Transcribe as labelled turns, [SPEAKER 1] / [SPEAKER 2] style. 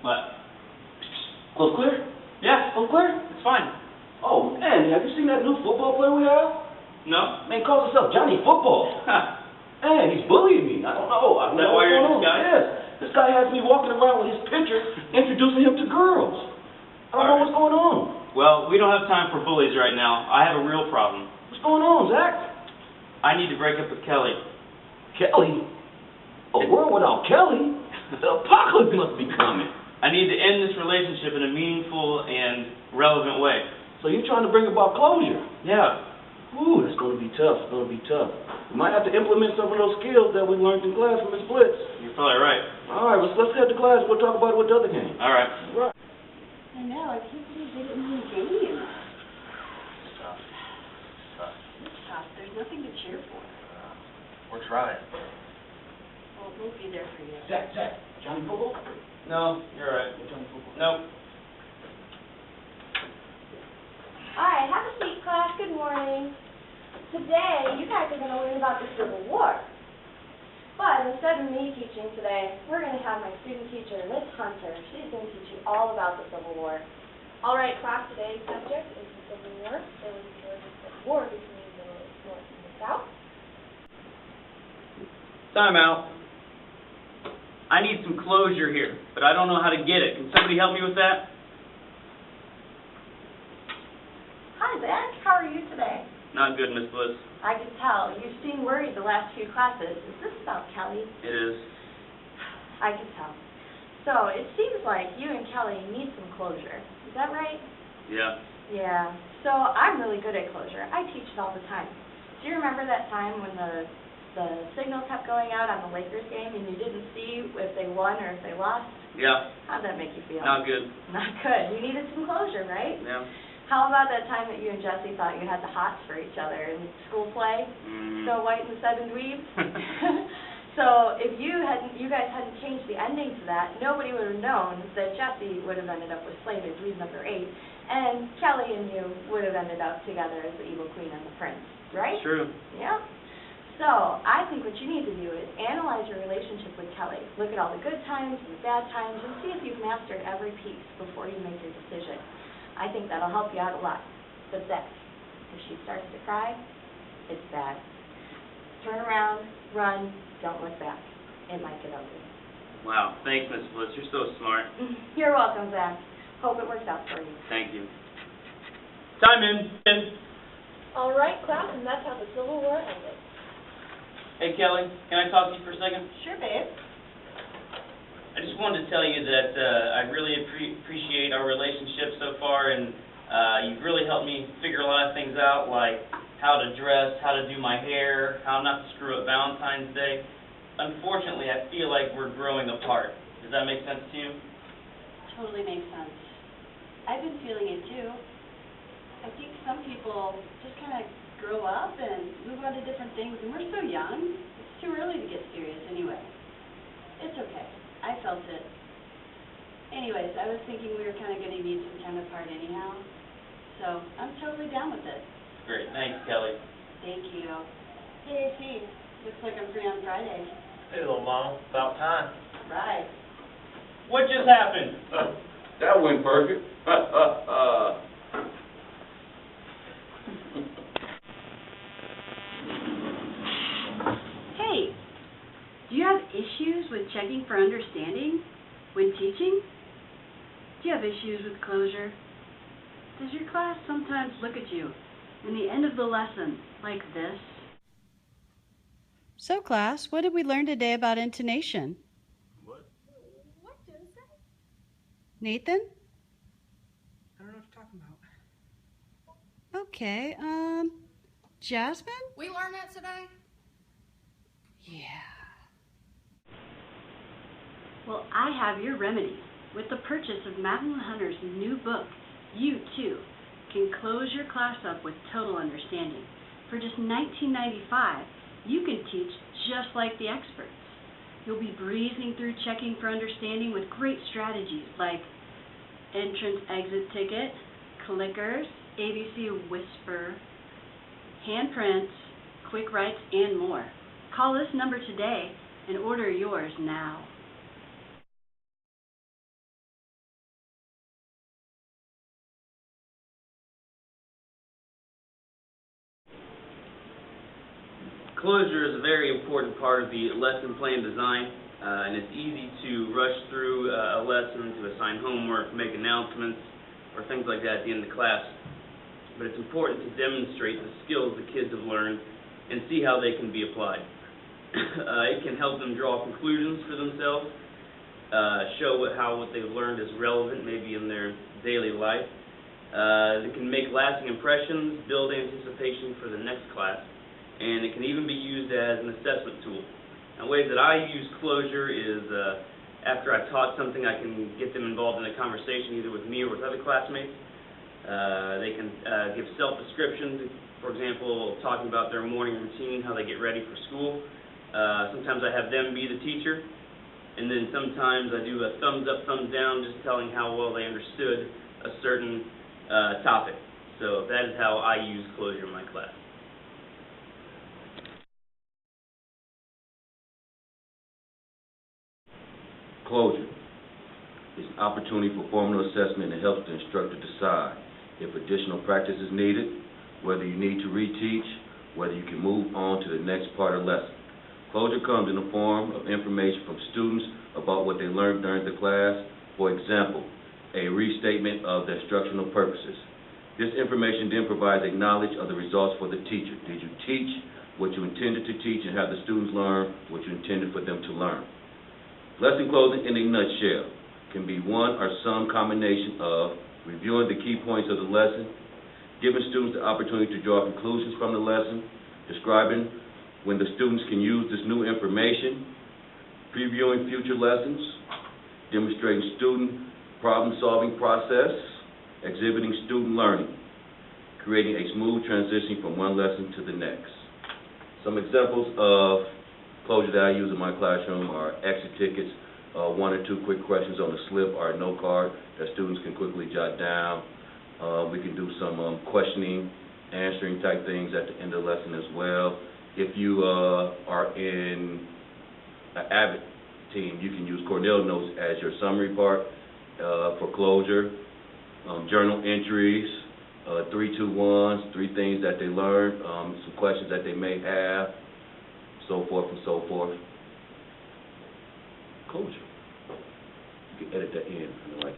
[SPEAKER 1] What?
[SPEAKER 2] Close clear?
[SPEAKER 1] Yeah,
[SPEAKER 2] Close clear?
[SPEAKER 1] it's fine.
[SPEAKER 2] Oh, man, have you seen that new football player we have?
[SPEAKER 1] No?
[SPEAKER 2] Man, he calls himself Johnny Football. Man, he's bullying me. I don't know. I don't
[SPEAKER 1] Is that
[SPEAKER 2] know
[SPEAKER 1] why
[SPEAKER 2] what's
[SPEAKER 1] you're
[SPEAKER 2] going on.
[SPEAKER 1] this guy?
[SPEAKER 2] Yes. This guy has me walking around with his picture, introducing him to girls. I don't know what's going on.
[SPEAKER 1] Well, we don't have time for bullies right now. I have a real problem.
[SPEAKER 2] What's going on, Zach?
[SPEAKER 1] I need to break up with Kelly.
[SPEAKER 2] Kelly? A world without Kelly? The apocalypse must be coming.
[SPEAKER 1] I need to end this relationship in a meaningful and relevant way.
[SPEAKER 2] So you're trying to bring about closure?
[SPEAKER 1] Yeah.
[SPEAKER 2] Ooh, that's going to be tough. It's going to be tough. We might have to implement some of those skills that we learned in class from Miss Blitz.
[SPEAKER 1] You're probably right.
[SPEAKER 2] All right, let's head to class. We'll talk about it with the other game.
[SPEAKER 1] All right.
[SPEAKER 2] Right.
[SPEAKER 3] I know, I can't believe they didn't even game.
[SPEAKER 4] It's tough. It's tough.
[SPEAKER 3] It's tough. There's nothing to cheer for.
[SPEAKER 4] We're trying.
[SPEAKER 3] Well, we'll be there for you.
[SPEAKER 2] Zach, Johnny Football?
[SPEAKER 1] No, you're right.
[SPEAKER 2] Johnny Football.
[SPEAKER 1] Nope.
[SPEAKER 5] All right, have a seat, class. Good morning. Today, you guys are going to learn about the Civil War. But instead of me teaching today, we're going to have my student teacher, Miss Hunter. She's going to teach you all about the Civil War. All right, class, today's subject is the Civil War. It was the war between the North and the South.
[SPEAKER 1] Time out. I need some closure here, but I don't know how to get it. Can somebody help me with that?
[SPEAKER 5] Hi, Zach. How are you today?
[SPEAKER 1] Not good, Miss Bliss.
[SPEAKER 5] I can tell. You seem worried the last few classes. Is this about Kelly?
[SPEAKER 1] It is.
[SPEAKER 5] I can tell. So, it seems like you and Kelly need some closure. Is that right?
[SPEAKER 1] Yeah.
[SPEAKER 5] Yeah. So, I'm really good at closure. I teach it all the time. Do you remember that time when the signal kept going out on the Lakers game and you didn't see if they won or if they lost?
[SPEAKER 1] Yeah.
[SPEAKER 5] How'd that make you feel?
[SPEAKER 1] Not good.
[SPEAKER 5] Not good. You needed some closure, right?
[SPEAKER 1] Yeah.
[SPEAKER 5] How about that time that you and Jesse thought you had the hots for each other in school play? Snow White and the Seven Dweebs? So if you guys hadn't changed the ending to that, nobody would have known that Jesse would have ended up with Slade as Dweeb number 8, and Kelly and you would have ended up together as the evil queen and the prince, right?
[SPEAKER 1] True.
[SPEAKER 5] Yeah. So I think what you need to do is analyze your relationship with Kelly. Look at all the good times and the bad times and see if you've mastered every piece before you make your decision. I think that'll help you out a lot. But Zach, if she starts to cry, it's bad. Turn around, run, don't look back. It might get ugly.
[SPEAKER 1] Wow. Thanks, Miss Bliss. You're so smart.
[SPEAKER 5] You're welcome, Zach. Hope it works out for you.
[SPEAKER 1] Thank you. Time in.
[SPEAKER 5] All right, class, and that's how the Civil War ended.
[SPEAKER 1] Hey, Kelly, can I talk to you for a second?
[SPEAKER 5] Sure, babe.
[SPEAKER 1] I just wanted to tell you that I really appreciate our relationship so far, and you've really helped me figure a lot of things out, like how to dress, how to do my hair, how not to screw up Valentine's Day. Unfortunately, I feel like we're growing apart. Does that make sense to you?
[SPEAKER 3] Totally makes sense. I've been feeling it too. I think some people just kind of grow up and move on to different things, and we're so young. It's too early to get serious anyway. It's okay. I felt it. Anyways, I was thinking we were kind of going to need some time apart anyhow, so I'm totally down with it.
[SPEAKER 1] Great. Thanks, Kelly.
[SPEAKER 3] Thank you. Hey, AC, looks like I'm free on Friday.
[SPEAKER 4] Hey, little mama, about time.
[SPEAKER 3] Right.
[SPEAKER 1] What just happened?
[SPEAKER 2] That went perfect.
[SPEAKER 3] Hey, do you have issues with checking for understanding when teaching? Do you have issues with closure? Does your class sometimes look at you in the end of the lesson like this? So class, what did we learn today about intonation?
[SPEAKER 4] What?
[SPEAKER 5] What does that?
[SPEAKER 3] Nathan?
[SPEAKER 6] I don't know what you're talking about.
[SPEAKER 3] Okay, Jasmine?
[SPEAKER 7] We learned that today?
[SPEAKER 3] Yeah. Well, I have your remedy. With the purchase of Madeline Hunter's new book, you, too, can close your class up with total understanding. For just $19.95, you can teach just like the experts. You'll be breezing through checking for understanding with great strategies like entrance-exit ticket, clickers, ABC Whisper, handprints, quick writes, and more. Call this number today and order yours now.
[SPEAKER 1] closure is a very important part of the lesson plan design, and it's easy to rush through a lesson to assign homework, make announcements, or things like that at the end of the class. But it's important to demonstrate the skills the kids have learned and see how they can be applied. It can help them draw conclusions for themselves, show how what they've learned is relevant maybe in their daily life. It can make lasting impressions, build anticipation for the next class, and it can even be used as an assessment tool. Now, ways that I use closure is after I've taught something, I can get them involved in a conversation either with me or with other classmates. They can give self-descriptions, for example, talking about their morning routine, how they get ready for school. Sometimes I have them be the teacher, and then sometimes I do a thumbs up, thumbs down, just telling how well they understood a certain topic. So that is how I use closure in my class.
[SPEAKER 2] Closure is an opportunity for formal assessment and helps the instructor decide if additional practice is needed, whether you need to reteach, whether you can move on to the next part of the lesson. Closure comes in the form of information from students about what they learned during the class. For example, a restatement of the instructional purposes. This information then provides a knowledge of the results for the teacher. Did you teach what you intended to teach and have the students learn what you intended for them to learn? Lesson closing in a nutshell can be one or some combination of reviewing the key points of the lesson, giving students the opportunity to draw conclusions from the lesson, describing when the students can use this new information, previewing future lessons, demonstrating student problem-solving process, exhibiting student learning, creating a smooth transition from one lesson to the next. Some examples of closure that I use in my classroom are exit tickets, 1 or 2 quick questions on a slip or a note card that students can quickly jot down. We can do some questioning, answering type things at the end of the lesson as well. If you are in an AVID team, you can use Cornell Notes as your summary part for closure. Journal entries, 3-2-1s, 3 things that they learned, some questions that they may have, so forth and so forth. Closure. You can edit that in.